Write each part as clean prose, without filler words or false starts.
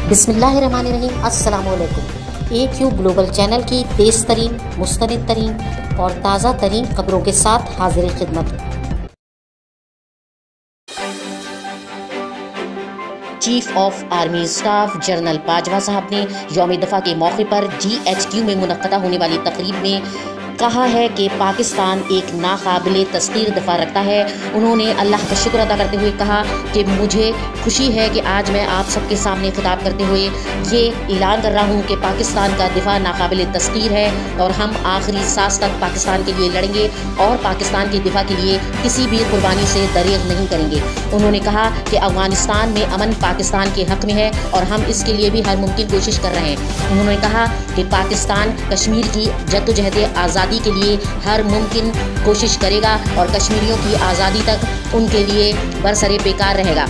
बिस्मिल्लाहिर्रहमानिर्रहीम। अस्सलामुअलैकुम। AQ global channel की तेज़ तरीन, मुस्तनिद तरीन और ताज़ा तरीन खबरों के साथ हाजिर खिदमत। Chief of army staff general Bajwa साहब ने यौम दफ़ा के मौके पर GHQ में मुनक्कदा होने वाली तकरीब में कहा है कि पाकिस्तान एक नाकाबिले तस्खीर दफ़ा रखता है। उन्होंने अल्लाह का शुक्र अदा करते हुए कहा कि मुझे खुशी है कि आज मैं आप सबके सामने खिताब करते हुए ये ऐलान कर रहा हूँ कि पाकिस्तान का दिफा नाकाबिले तस्खीर है और हम आखिरी सांस तक पाकिस्तान के लिए लड़ेंगे और पाकिस्तान के दिफा के लिए किसी भी कुर्बानी से दरेग नहीं करेंगे। उन्होंने कहा कि अफगानिस्तान में अमन पाकिस्तान के हक़ में है और हम इसके लिए भी हर मुमकिन कोशिश कर रहे हैं। उन्होंने कहा कि पाकिस्तान कश्मीर की जद्दोजहद आज़ादी के लिए हर मुमकिन कोशिश करेगा और कश्मीरियों की आज़ादी तक उनके लिए बरसरे बेकार रहेगा।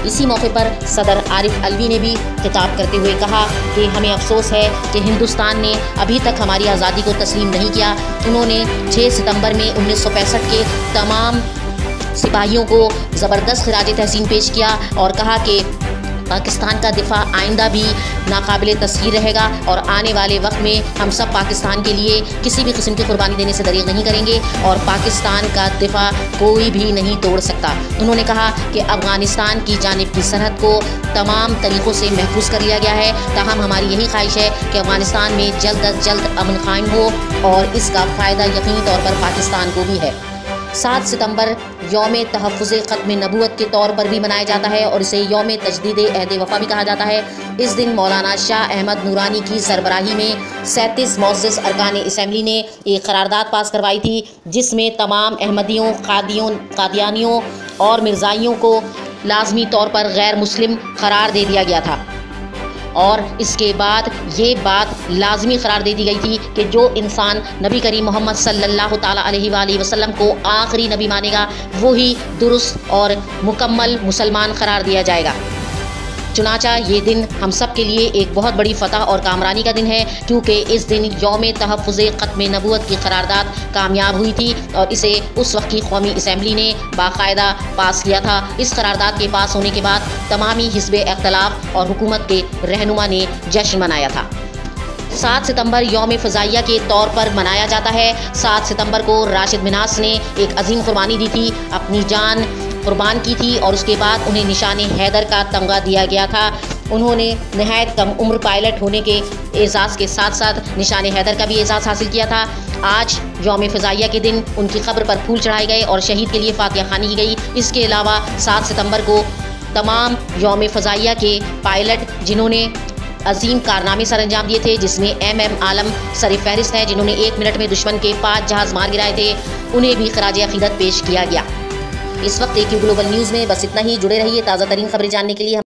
इसी मौके पर सदर आरिफ अलवी ने भी खिताब करते हुए कहा कि हमें अफसोस है कि हिंदुस्तान ने अभी तक हमारी आज़ादी को तस्लीम नहीं किया। उन्होंने 6 सितंबर में 1965 के तमाम सिपाहियों को ज़बरदस्त खिराज तहसीन पेश किया और कहा कि पाकिस्तान का दिफा आइंदा भी नाकाबिले तस्खीर रहेगा और आने वाले वक्त में हम सब पाकिस्तान के लिए किसी भी किस्म की कुर्बानी देने से दरेग नहीं करेंगे और पाकिस्तान का दिफा कोई भी नहीं तोड़ सकता। उन्होंने कहा कि अफगानिस्तान की जानिब की सरहद को तमाम तरीक़ों से महफूज कर लिया गया है। ताहम हमारी यही ख्वाहिश है कि अफगानिस्तान में जल्द अज जल्द अमन कायम हो और इसका फ़ायदा यकीनी तौर पर पाकिस्तान को भी है। 7 सितंबर यौम तहफ़्फ़ुज़ ख़त्म नबूवत के तौर पर भी मनाया जाता है और इसे यौम तजदीद अहद वफ़ा भी कहा जाता है। इस दिन मौलाना शाह अहमद नूरानी की सरबराही में 37 मुअज़्ज़ज़ अरकान असम्बली ने एक करारदाद पास करवाई थी, जिसमें तमाम अहमदियों, कादियानियों और मिर्ज़ाइयों को लाजमी तौर पर गैर मुस्लिम करार दे दिया गया था और इसके बाद ये बात लाजमी करार दे दी गई थी कि जो इंसान नबी करीम मोहम्मद सल्लल्लाहु ताला अलैहि वसल्लम को आखिरी नबी मानेगा वही दुरुस्त और मुकम्मल मुसलमान करार दिया जाएगा। चुनाचा ये दिन हम सब के लिए एक बहुत बड़ी फ़तह और कामरानी का दिन है, क्योंकि इस दिन यौम तहफ़्फ़ुज़ ख़त्म नबूवत की करारदाद कामयाब हुई थी और इसे उस वक्त की कौमी असम्बली ने बाकायदा पास किया था। इस करारदाद के पास होने के बाद तमामी हिज़्ब इख्तिलाफ और हुकूमत के रहनुमा ने जश्न मनाया था। 7 सितंबर यौम फ़ज़ाइया के तौर पर मनाया जाता है। 7 सितंबर को राशिद मिन्हास ने एक अजीम कुर्बानी दी थी, अपनी जान कुर्बान की थी और उसके बाद उन्हें निशान हैदर का तमगा दिया गया था। उन्होंने नहायत कम उम्र पायलट होने के एजाज़ के साथ साथ निशान हैदर का भी एजाज़ हासिल किया था। आज यौम फ़ज़ाइया के दिन उनकी क़ब्र पर फूल चढ़ाए गए और शहीद के लिए फातिहा ख़्वानी की गई। इसके अलावा 7 सितंबर को तमाम यौम फ़ज़ाइया के पायलट जिन्होंने अजीम कारनामे सर अंजाम दिए थे, जिसमें MM आलम सर फहरिस्त हैं, जिन्होंने 1 मिनट में दुश्मन के 5 जहाज़ मार गिराए थे, उन्हें भी खराज अक़ीदत पेश किया गया। इस वक्त AQ ग्लोबल न्यूज़ में बस इतना ही। जुड़े रहिए ताज़ा तरीन खबरें जानने के लिए।